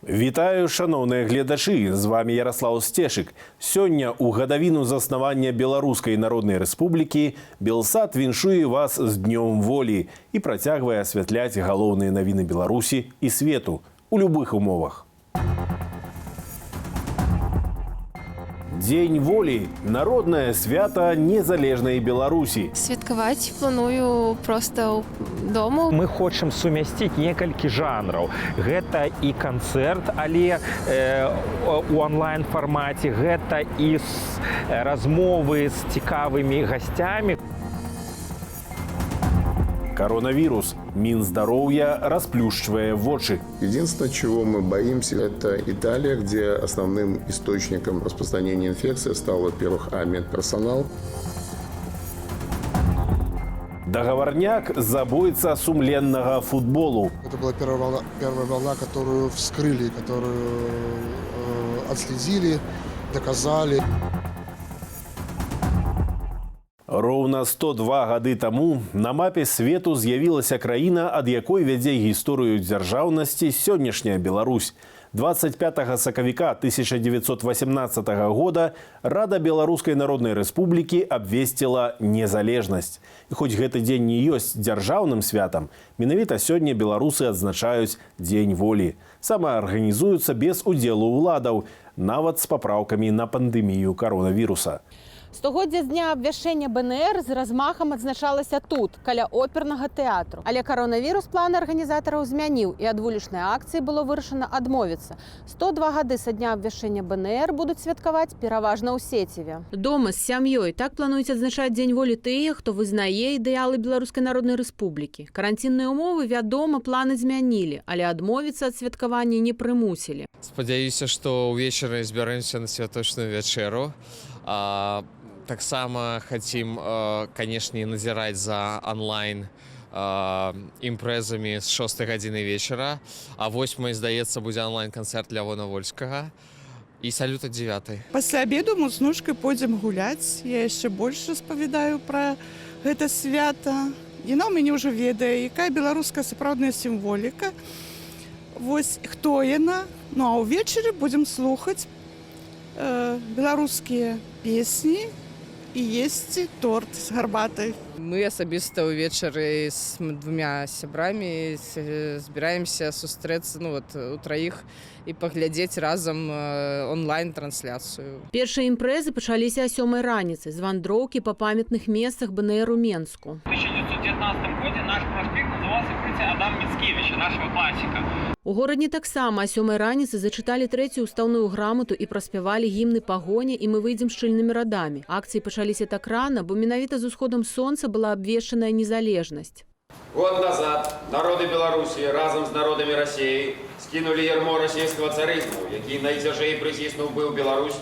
Вітаю, шановныя гледачы, з вами Ярослав Стешик. Сёння у гадавіну заснавання Беларускай Народнай Рэспублікі Белсат віншуе вас з Днём волі і працягвае асвятляць галоўныя навіны Беларусі і свету у любых умовах. Дзень волі – народнае свята незалежнай Беларусі. Святкаваць планую проста дома. Мы хочам сумясціць некалькі жанраў. Гэта і канцэрт, але у онлайн-фармаце, гэта і размовы з цікавымі гасцямі. Коронавирус. Минздоровья расплющивая вочи. Единственное, чего мы боимся, это Италия, где основным источником распространения инфекции стал, во-первых, медперсонал. Договорняк забойца сумленного футболу. Это была первая волна, которую вскрыли, которую отследили, доказали. Роўна 102 гады таму на мапе свету з'явілася краіна, ад якой вядзе гісторыю дзяржаўнасці сённяшняя Беларусь. 25 сакавіка 1918 года Рада Беларускай Народнай Рэспублікі абвесціла незалежнасць. І хоць гэты дзень не ёсць дзяржаўным святам, менавіта сёння беларусы адзначаюць Дзень волі. Самаарганізуюцца без удзелу ўладаў, нават з папраўкамі на пандэмію коронавіруса. Стогоддзя з дня абвяшчэння БНР з размахам адзначалася тут, каля опернага тэатру. Але коронавірус планы арганізатараў змяніў, і ад вулічнай акцыі было вырашана адмовіцца. 102 гады са дня абвяшчэння БНР будуць святкаваць пераважна ў Сеціве. Дома з сям'ёй так плануюць адзначаць Дзень волі тыя, хто вызнае ідэалы Беларускай Народнай Рэспублікі. Каранцінныя ўмовы, вядома, планы змянілі, але адмовіцца ад святкавання не прымусілі. Спадзяюся, што ўвечары збяремся на святочную вячэру. Таксама хацім, канешне, назіраць за онлайн імпрэзамі з 6 гадзіны вечара. А 8, здаецца, будзе онлайн-канцэрт Лявона Вольскага. І салют ад 9. Пасля абеду мы з ножкай пойдзем гуляць. Я яшчэ больш распавядаю пра гэта свята. Яна ў мяне ўжо ведае, якая беларуская сапраўдная сімволіка. Вось хто яна. Ну а ўвечары будзем слухаць беларускія песні і есці торт з гарбатай. Мы асабіста ўвечары з двумя сябрамі збіраемся сустрэцца у траіх і паглядзець разам онлайн-трансляцыю. Першыя імпрэзы пачаліся о 7 раніцы з вандроўкі па памятных месцах БНР у Менску. В 1919 году наш проспект назывался «Открытие Адама Мицкевича», нашего классика. У горадні таксама о 7 раніцы зачыталі трэцюю ўстаўную грамату і праспявалі гімны пагоня «І мы выйдзем шчыльнымі радамі». Акцыі пачаліся так рана, бо менавіта з усходам сонца была абвешчаная незалежнасць. Год назад народы Беларусі разам з народамі Расіі скінулі ярмо расійскага царызму, які найцяжэй прыціснуў быў Беларусь.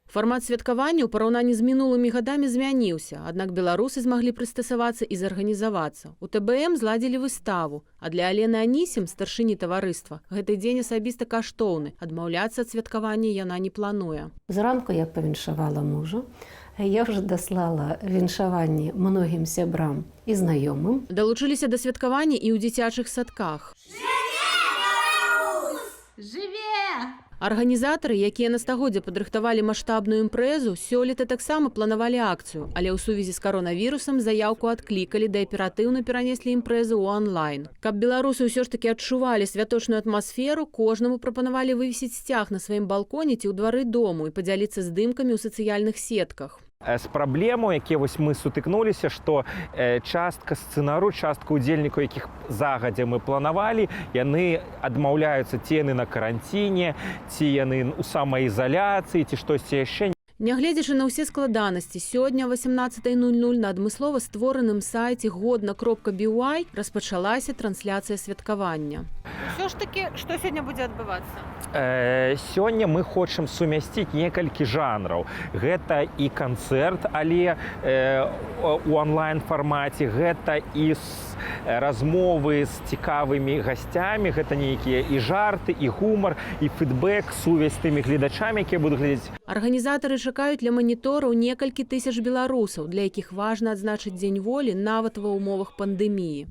Фармат святкавання ў параўнанні з мінулымі гадамі змяніўся, аднак беларусы змаглі прыстасавацца і зарганізавацца. У ТБМ зладзілі выставу, а для Алены Анісім, старшыні таварыства, гэты дзень асабіста каштоўны. Адмаўляцца ад святкавання яна не плануе. Зранку я павіншавала мужа. Я вже даслала віншаванні многім сябрам і знаёмым. Далучыліся да святкавання і ў дзіцячых садках. Арганізатары, якія на стагоддзя падрыхтавалі маштабную імпрэзу, сёлета таксама планавалі акцыю, але ў сувязі з каронавірусам заяўку адклікалі да аператыўна перанеслі імпрэзу ў онлайн. Каб беларусы ўсё ж такі адчувалі святочную атмасферу, кожнаму прапанавалі вывесіць сцяг на сваім балконе ці ў двары дому і падзяліцца здымкамі ў сацыяльных сетках. З праблемаў, якія мы сутыкнуліся, што частка сцэнару, частка удзельнікаў, якіх загадзя мы планавалі, яны адмаўляюцца, ці яны на каранціне, ці яны ў самаізаляцыі, ці штосьці яшчэ. Нягледзячы на ўсе складанасці, сёння о 18:00 на адмыслова створаным сайце годна.by распачалася трансляцыя святкавання. Усё ж такі, што сёння будзе адбывацца? Сёння мы хочам сумясціць некалькі жанраў. Гэта і канцэрт, але у онлайн-фармаце, гэта і размовы з цікавымі гасцямі, гэта нейкія і жарты, і гумар, і фідбэк, сувязь з тымі гледачамі, якія будуць глядзець. Арганізатары чакаюць для манітораў некалькі тысяч беларусаў, для якіх важна адзначыць Дзень волі нават ва ўмовах пандэміі.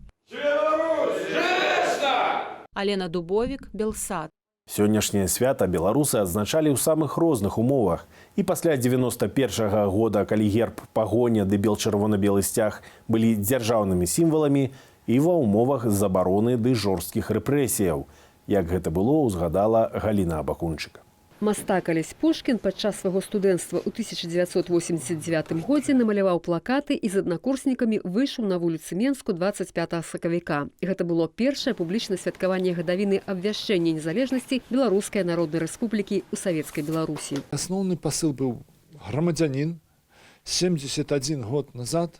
Алена Дубовік, Белсат. Сённяшняе свята беларусы адзначалі ў самых розных умовах. І пасля 91-го года, калі герб, пагоня ды бел-чырвона-белы сцяг былі дзяржаўнымі сімваламі, і ва ўмовах забароны ды жорсткіх рэпрэсіяў. Як гэта было, узгадала Галіна Абакунчыка. Мастак Алесь Пушкін падчас свайго студэнцтва ў 1989 годзе намаляваў плакаты і з аднакурснікамі выйшаў на вуліцы Менску 25 сакавіка. Гэта было першае публічнае святкаванне гадавіны абвяшчэння незалежнасці Беларускай Народнай Рэспублікі ў Савецкай Беларусі. Асноўны пасыл быў грамадзянін. 71 год назад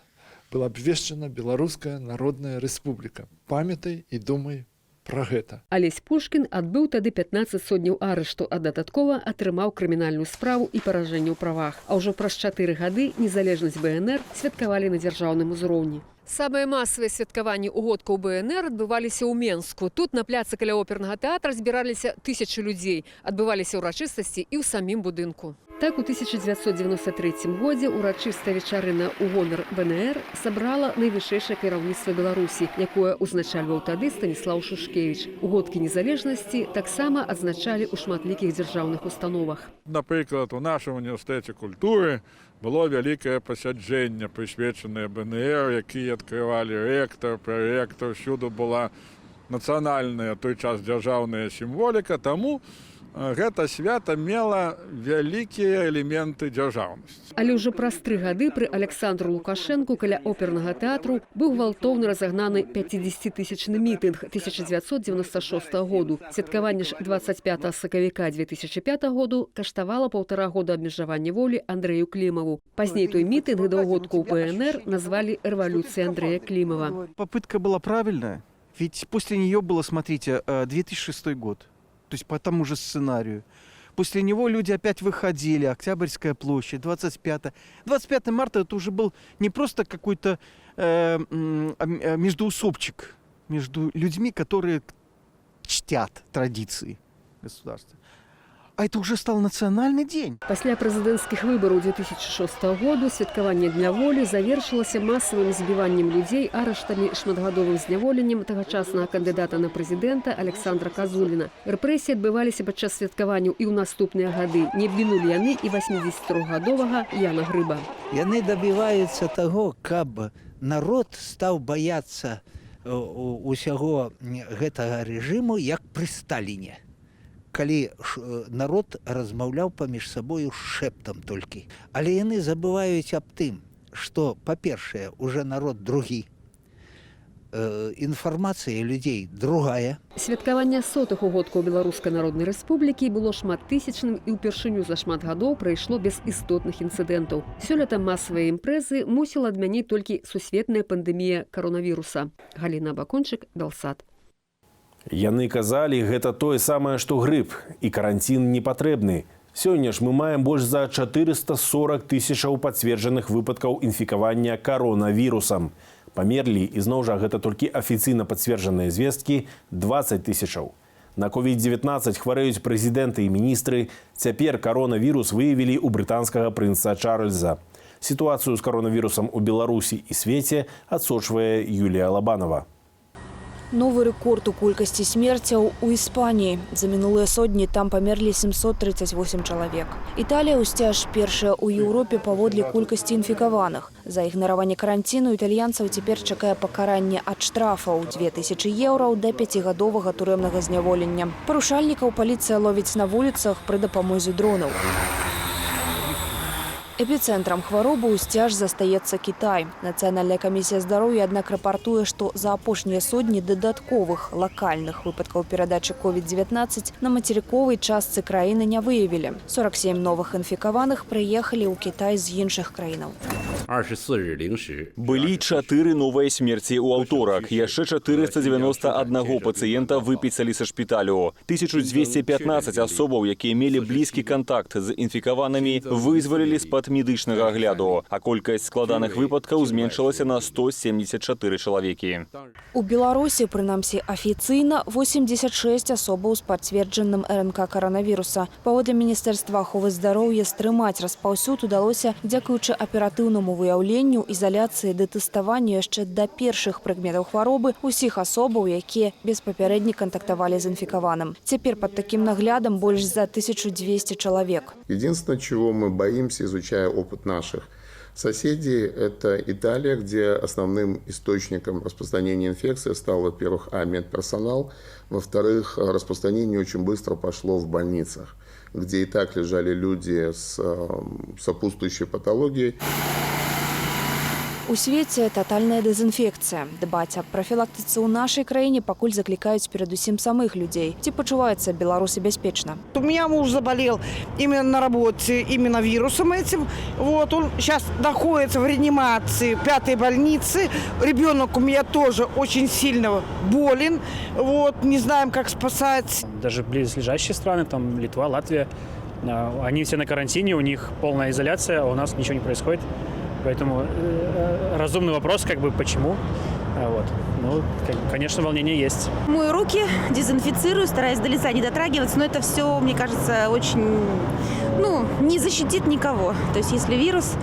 была абвешчана Беларуская Народная Рэспубліка. Памятай і думай пра гэта. Алесь Пушкін адбыў тады 15 сотняў арышту, а дадаткова атрымаў крымінальную справу і паражэнне ў правах. А ўжо праз 4 гады незалежнасць БНР святкавалі на дзяржаўным узроўні. Самыя масавыя святкаванні угодкаў БНР адбываліся ў Менску. Тут на пляцы каля опернага тэатра збіраліся тысячы людзей. Адбываліся ўрачыстасці і ў самім будынку. Так, у 1993 годзе урачыстая вечарына ў гонар БНР сабрала найвышэйшае кіраўніцтва Беларусі, якое ўзначальваў тады Станіслаў Шушкевіч. Угодкі незалежнасці таксама адзначалі ў шматлікіх дзяржаўных установах. Напрыклад, у нашым універсітэце культуры было вялікае пасяджэнне, прысвечанае БНР, якія адкрывалі рэктар, прарэктар, всюду была нацыянальная той час дзяржаўная сімволіка, таму гэта свята мела вялікія элементы дзяржаўнасці. Але ўжо праз 3 гады пры Александру Лукашэнку каля опернага тэатру быў гвалтоўна разагнаны 50-тысячны мітынг 1996 году. Святкаванне ж 25 сакавіка 2005 году каштавала 1,5 года абмежавання волі Андрэю Клімаву. Пазней той мітынг да угодкаў ПНР назвалі рэвалюцыяй Андрэя Клімава. Попытка была правильная, ведь после нее было, смотрите, 2006 год. То есть по тому же сценарию. После него люди опять выходили. Октябрьская площадь, 25 марта это уже был не просто какой-то междоусобчик между людьми, которые чтят традиции государства. А это уже стал национальный день. Пасля прэзідэнцкіх выбараў 2006 году святкаванне Дня волі завершылася масавым збіваннем людзей, арыштамі, шматгадовым зняволеннем тагачаснага кандыдата на прэзідэнта Александра Казуліна. Рэпрэсіі адбываліся падчас святкаванняў і ў наступныя гады. Не абмінулі яны і 83-гадовага Яна Грыба. Яны дабіваюцца таго, каб народ стаў баяцца усяго гэтага рэжыму, як пры Сталіне. Калі народ размаўляў паміж сабою шэптам толькі. Але яны забываюць аб тым, што, па-першае, уже народ другі, інфармацыя людзей другая. Святкаванне 100-х угодкаў Беларускай Народнай Рэспублікі было шматтысячным і ўпершыню за шмат гадоў прайшло без істотных інцыдэнтаў. Сёлета масавыя імпрэзы мусіла адмяніць толькі сусветная пандэмія каронавіруса. Галіна Абакунчык, Белсат. Яны казалі, гэта тое самае, што грып, і каранцін не патрэбны. Сёння ж мы маем больш за 440 тысячаў пацверджаных выпадкаў інфікавання каронавірусам. Памерлі, і зноў жа гэта толькі афіцыйна пацверджаныя звесткі, 20 тысячаў. На COVID-19 хварэюць прэзідэнты і міністры. Цяпер каронавірус выявілі ў брытанскага прынца Чарльза. Сітуацыю з каронавірусам у Беларусі і свеце адсочвае Юлія Лабанова. Новы рэкорд у колькасці смерцяў у Іспаніі. За мінулыя сотні там памерлі 738 чалавек. Італія ўсцяж першая ў Еўропе паводле колькасці інфікаваных. За ігнараванне каранціну італьянцаў цяпер чакае пакаранне ад штрафаў 2000 еўраў да 5гадовага турэмнага зняволення. Парушальнікаў паліцыя ловіць на вуліцах пры дапамозе дронаў. Эпіцэнтрам хваробы ўсцяж застаецца Кітай. Нацыянальная камісія здароўя, аднак, рапартуе, што за апошнія сотні дадатковых лакальных выпадкаў перадачы COVID-19 на мацерыковай частцы краіны не выявілі. 47 новых інфікаваных прыехалі ў Кітай з іншых краінаў. Былі 4 новыя смерці ў аўторак. Яшчэ 491 пацыента выпісалі са шпіталю. 1215 асобаў, якія мелі блізкі кантакт з інфікаванымі, вызвалілі з-пад медычнага агляду, а колькасць складаных выпадкаў зменшылася на 174 чалавекі. У Беларусі, прынамсі афіцыйна, 86 асобаў з пацверджаным РНК каранавіруса. Паводле Міністэрства аховы здароўя стрымаць распаўсюд удалося дзякуючы аператыўнаму выяўленню, ізаляцыі ды тэставанню яшчэ да першых прыкметаў хваробы усіх асобаў, якія беспапярэдне кантактавалі з інфікаваным. Цяпер пад такім наглядам больш за 1200 чалавек. Единственное, чего мы боимся, изучая опыт наших соседей, это Италия, где основным источником распространения инфекции стал, во-первых, медперсонал, во-вторых, распространение очень быстро пошло в больницах, где и так лежали люди с сопутствующей патологией. У свеце тотальная дэзінфекцыя. Дбаць аб прафілактыцы ў нашай краіне пакуль заклікаюць перадусім самых людзей. Ці пачуваюцца беларусы бяспечна? У меня муж заболел именно на работе, именно вирусом этим. Вот, он сейчас находится в реанимации 5-й больницы. Ребенок у меня тоже очень сильно болен. Вот, не знаем, как спасать. Даже близлежащие страны, там Литва, Латвия, они все на карантине, у них полная изоляция, а у нас ничего не происходит. Поэтому разумный вопрос, почему. Вот. Ну, конечно, волнение есть. Мою руки, дезинфицирую, стараюсь до лица не дотрагиваться, но это все, мне кажется, очень, не защитит никого. То есть, если вирус,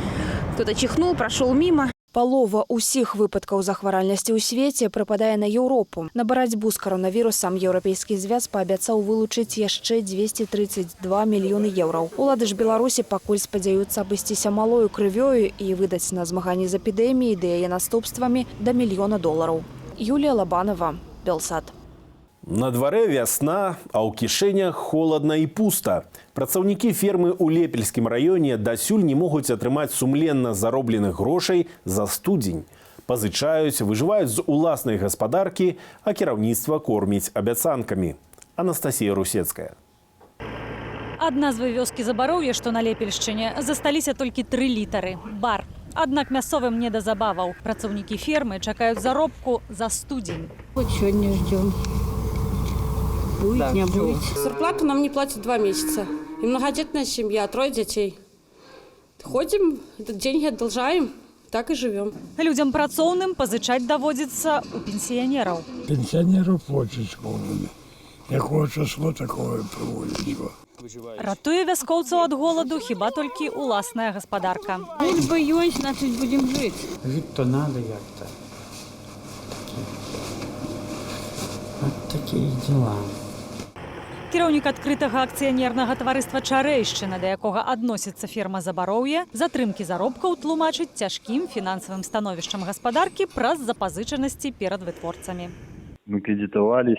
кто-то чихнул, прошел мимо. Палова ўсіх выпадкаў захваральнасці ў свеце прыпадае на Еўропу. На барацьбу з каронавірусам Еўрапейскі звяз паабяцаў вылучыць яшчэ 232 мільёны еўраў. Улады ж Беларусі пакуль спадзяюцца абысціся малою крывёю і выдаць на змаганні з эпідэміяй ды яе наступствамі да $1 000 000. Юлія Лабанова, Белсат. На дворе вясна, а ў кішэнях холодна і пуста. Працаўнікі фермы ў Лепельскім раёне дасюль не могуць атрымаць сумленна заробленых грошай за студзень. Пазычаюць, выжываюць з уласнай гаспадаркі, а кіраўніцтва корміць абяцанкамі. Анастасія Русецкая. Ад назвы вёскі Забароўе, што на Лепельшчыне, засталіся толькі 3 літары – бар. Аднак мясцовым не да забаваў. Працаўнікі фермы чакаюць заробку за студзень. Вот сёння ждём. Будет, не будет. Зарплату нам не платят 2 месяца. И многодетная семья, 3 детей. Ходим, деньги одолжаем, так и живем. Людям працоўным пазычаць даводзіцца у пенсіянераў. Пенсіянеру почечку. Якое число, такое проводить. Ратуе вяскоўцаў ад голаду хіба толькі уласная гаспадарка. Бульба ёсць, значит, будем жить. Жить-то надо як-то. Вот такие дела. Кіраўнік адкрытага акцыянернага таварыства «Чарэйшчына», да якога адносіцца ферма Забароўе, затрымкі заробкаў тлумачыць цяжкім фінансавым становішчам гаспадаркі праз запазычанасці перад вытворцамі. Мы кредитовались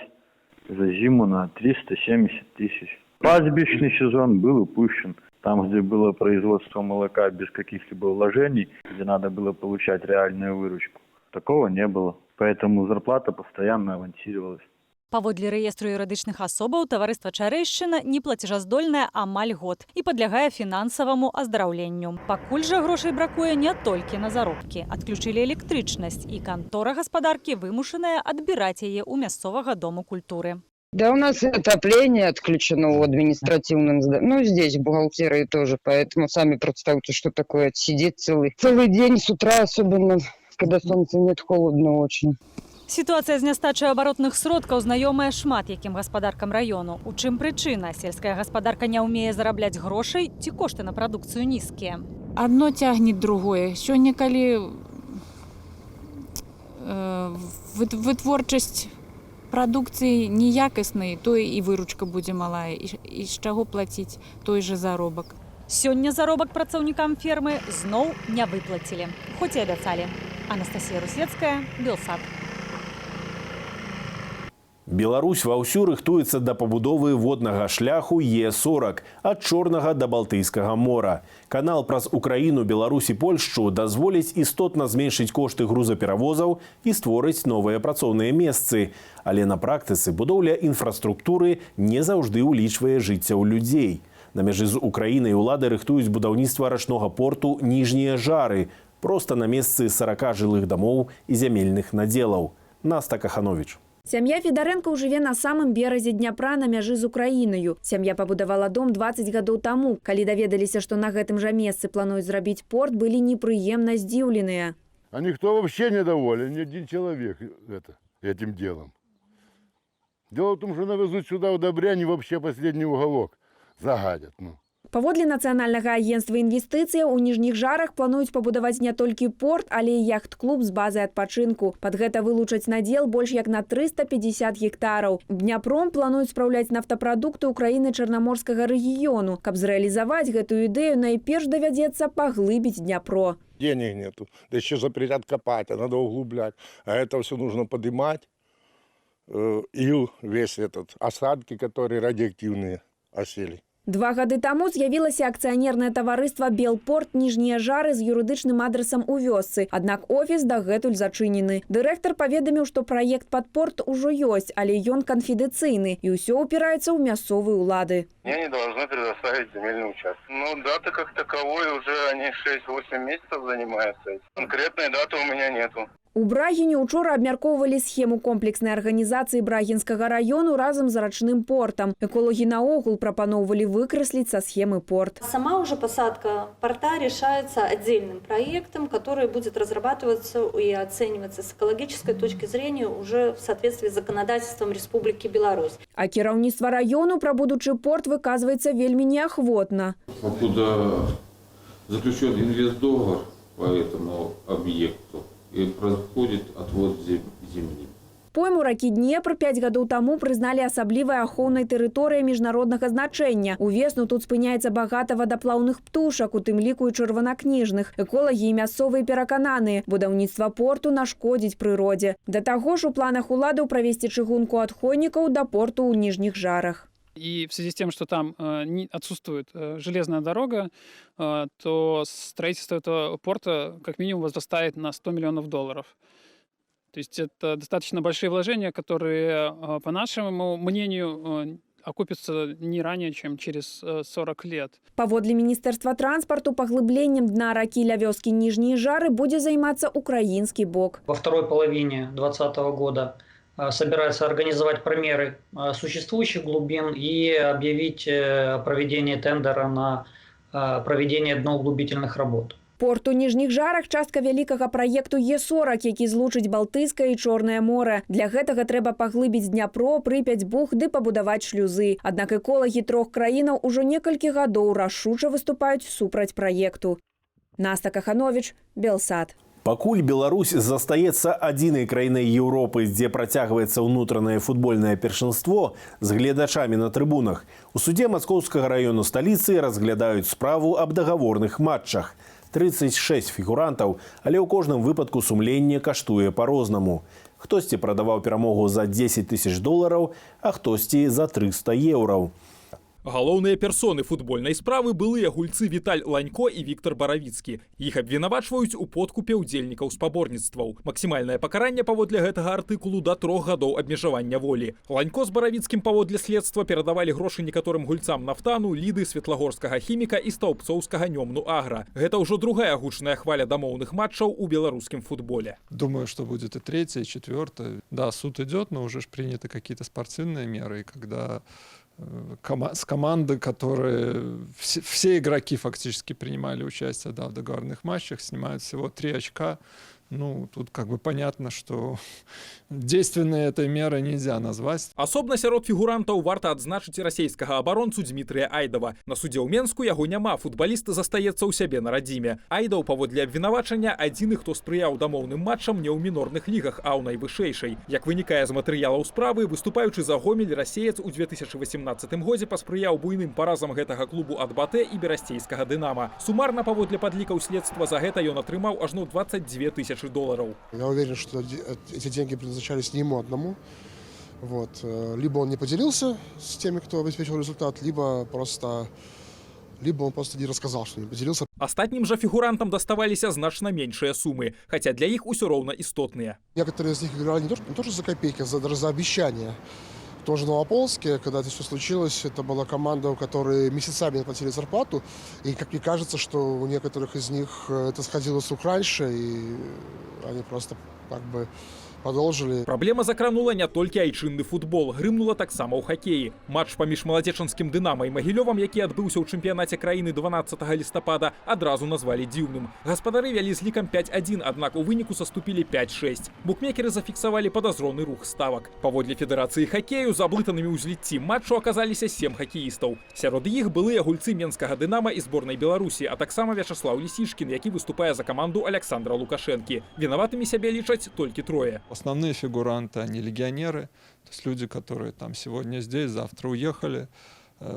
за зиму на 370 тысяч. Пастбищный сезон был упущен. Там, где было производство молока без каких-либо вложений, где надо было получать реальную выручку, такого не было. Поэтому зарплата постоянно авансировалась. Паводле рэестру юрыдычных асобаў таварыства «Чарэйшчына» неплацежаздольнае амаль год і падлягае фінансаваму аздараўленню. Пакуль жа грошай бракуе не толькі на заробкі. Адключылі электрычнасць, і кантора гаспадаркі вымушаная адбіраць яе ў мясцовага дому культуры. Да, у нас отопление отключено в административном здании. Ну, здесь в бухгалтерии тоже. Поэтому сами представьте, что такое сидеть целый день с утра, особенно когда солнца нет, холодно очень. Сітуацыя з нястачай абаротных сродкаў знаёмая шмат якім гаспадаркам раёну. У чым прычына? Сельская гаспадарка не ўмее зарабляць грошай ці кошты на прадукцыю нізкія? Одно тягнет другое. Сёння, калі вытворчасць прадукцыі неякаснай, то і выручка будзе малая. І з чаго плаціць той же заробак? Сёння заробак працаўнікам фермы зноў не выплацілі, хоць і абяцалі. Анастасія Русецкая, Белсат. Беларусь ваўсю рыхтуецца да пабудовы воднага шляху Е40 ад Чорнага да Балтыйскага мора. Канал праз Украіну, Беларусь і Польшчу дазволіць істотна зменшыць кошты грузаперавозаў і створыць новыя працоўныя месцы. Але на практыцы будоўля інфраструктуры не заўжды ўлічвае жыцця ў людзей. На мяжы з Украінай улады рыхтуюць будаўніцтва рачнога порту Ніжнія Жары, проста на месцы 40 жылых дамоў і зямельных надзелаў. Наста Каханович. Сям'я Федарэнкаў жыве на самым беразе Дняпра на мяжы з Украінаю. Сям'я пабудавала дом 20 гадоў таму. Калі даведаліся, што на гэтым жа месцы плануюць зрабіць порт, былі непрыемна здзіўленыя. А никто вообще недоволен, ни один человек этим делом. Дело в том, что навезут сюда удобряний вообще последний уголок. Загадят. Паводле нацыянальнага агентства інвестыцый у ніжніх жарах плануюць пабудаваць не толькі порт, але і яхт-клуб з базай адпачынку. Пад гэта вылучаць надзел больш як на 350 гектараў. Дняпром плануюць спраўляць нафтапрадукты ўкраіны Чарнаморскага рэгіёну. Каб зрэалізаваць гэтую ідэю, найперш давядзецца паглыбіць Дняпро. Денег нету, да еще запретят копать, а надо углублять. А это все нужно поднимать. Ил весь этот, осадки, которые радиоактивные осели. 2 гады таму з'явілася акцыянернае таварыства «Белпорт» Ніжнія Жары з юрыдычным адрасам у вёсцы. Аднак офіс дагэтуль зачынены. Дырэктар паведаміў, што праект пад порт ужо ёсць, але ён канфідэнцыйны і ўсё упіраецца ў мясцовыя ўлады. Мне не должны предоставить земельный участок. Ну, даты как таковой уже они 6-8 месяцев занимаются. Конкретной даты у меня нету. У Брагіне учора абмяркоўвалі схему комплекснай арганізацыі Брагінскага району разам з рачным портам. Экологи наогул прапаноўвалі выкраслить со схемы порт. Сама уже посадка порта решается отдельным проектом, который будет разрабатываться и оцениваться с экологической точки зрения уже в соответствии с законодательством Республики Беларусь. А кіраўніцтва району пра будучы порт выказваецца вельмі неахвотна. Покуда заключен инвестдоговор по этому объекту, и происходит отвод земли. Пойму ракі Днепр 5 гадоў таму прызналі асаблівай ахоўнай тэрыторыяй міжнароднага значэння. Увесну тут спыняецца багата вадаплаўных птушак, у тым ліку і чырванакніжных. Эколагі і мясцовыя перакананыя, будаўніцтва порту нашкодзіць прыродзе. Да таго ж у планах уладаў правесці чыгунку ад Хойнікаў да порту ў Ніжніх Жарах. И в связи с тем, что там отсутствует железная дорога, то строительство этого порта как минимум возрастает на $100 миллионов. То есть это достаточно большие вложения, которые, по нашему мнению, окупятся не ранее, чем через 40 лет. Паводле Міністэрства транспарту паглыбленнем дна ракі ля вёскі Ніжнія Жары будзе займацца украінскі бок. Во второй половине 2020 года собирается организовать промеры существующих глубин и объявить проведение тендера на проведение дноуглубительных работ. Порт у Ніжніх Жарах – частка вялікага праекту Е40, які злучыць Балтыйскае і Чорнае море. Для гэтага трэба паглыбіць Дняпро, Прыпяць, Буг ды пабудаваць шлюзы. Аднак эколагі трох краінаў ужо некалькі гадоў рашуча выступаюць супраць праекту. Наста Каханович, Белсат. Пакуль Беларусь застаецца адзінай краінай Еўропы, дзе працягваецца ўнутранае футбольнае першынство з гледачамі на трыбунах, у судзе Маскоўскага раёну сталіцы разглядаюць справу аб дагаворных матчах. 36 фігурантаў, але ў кожным выпадку сумленне каштуе па-рознаму. Хтосьці прадаваў перамогу за $10 000, а хтосьці за 300 еўраў. Галоўныя персоны футбольнай справы былыя гульцы Віталь Ланько і Віктор Баравіцкі. Іх абвінавачваюць у подкупе ўдзельнікаў спаборніцтваў. Максімальнае пакаранне паводле гэтага артыкулу да 3 гадоў абмежавання волі. Ланько з Баравіцкім паводле следства перадавалі грошы некаторым гульцам Нафтану, Ліды, Светлагорскага хіміка і Стаўпцоўскага Нёмну Агра. Гэта ўжо другая гучная хваля дамоўных матчаў у беларускім футболе. Думаю, что будет и 3-я, и 4-я. Да, суд идет, но уже приняты какие-то спортивные меры, и когда с команды, которые все игроки фактически принимали участие, да, в договорных матчах, снимают всего 3 очка. Ну, тут как бы понятно, что действенной этой меры нельзя назвать. Асобна сярод фігурантаў варта адзначыць расейскага абаронцу Дмітрыя Айдава. На судзе ў Менску яго няма, футбаліст застаецца ў сябе на радзіме. Айдаў паводле абвінавачання адзіны, хто спрыяў дамоўным матчам не ў мінорных лігах, а ў найвышэйшай. Як вынікае з матэрыялаў справы, выступаючы за Гомель, расеец у 2018 годзе паспрыяў буйным паразам гэтага клубу ад Батэ і берасцейскага Дынама. Сумарна паводле падлікаў следства за гэта ён атрымаў ажно $22 000. Я уверен, что эти деньги предназначались не ему одному. Вот. Либо он не поделился с теми, кто обеспечил результат, либо он просто не рассказал, что не поделился. Астатнім жа фігурантам доставаліся значна меншыя сумы, хотя для іх усё роўна істотныя. Некоторые из них играли не то, что за копейки, а даже за обещания. Тоже в Новополоцке, когда это все случилось, это была команда, у которой месяцами не платили зарплату. И, как мне кажется, что у некоторых из них это сходило с рук раньше, и они просто как бы продолжили. Праблема закранула не толькі айчынны футбол, грымнула таксама ў хакеі. Матч паміж маладзечанскім «Дынама» і Магілёвам, які адбыўся ў чэмпіянаце краіны 12 лістапада, адразу назвалі дзіўным. Гаспадары вялі з лікам 5-1, аднак у выніку саступілі 5-6. Букмекеры зафіксавалі падазроны рух ставак. Паводле Федэрацыі хакею, за аблытанымі ў зліцці матчу аказаліся 7 хакеістаў. Сярод іх былыя гульцы менскага «Дынама» і зборнай Беларусі, а таксама Вячаслаў Лісішкін, які выступае за каманду Александра Лукашэнкі. Вінаватымі сябе лічаць толькі трое. Основные фигуранты, они легионеры, то есть люди, которые там сегодня здесь, завтра уехали.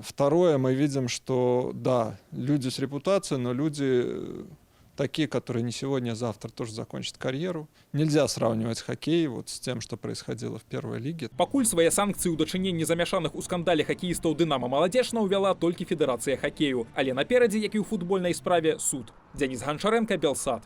Второе, мы видим, что да, люди с репутацией, но люди такие, которые не сегодня, а завтра тоже закончат карьеру. Нельзя сравнивать хоккей вот с тем, что происходило в первой лиге. Пакуль свае санкцыі ў дачыненні замяшаных у скандале хакеістаў «Дынама» маладзечна ўвяла толькі Федэрацыя хакею. Але наперадзе, як і ў футбольнай справе, суд. Дзяніс Ганчаренко, Белсат.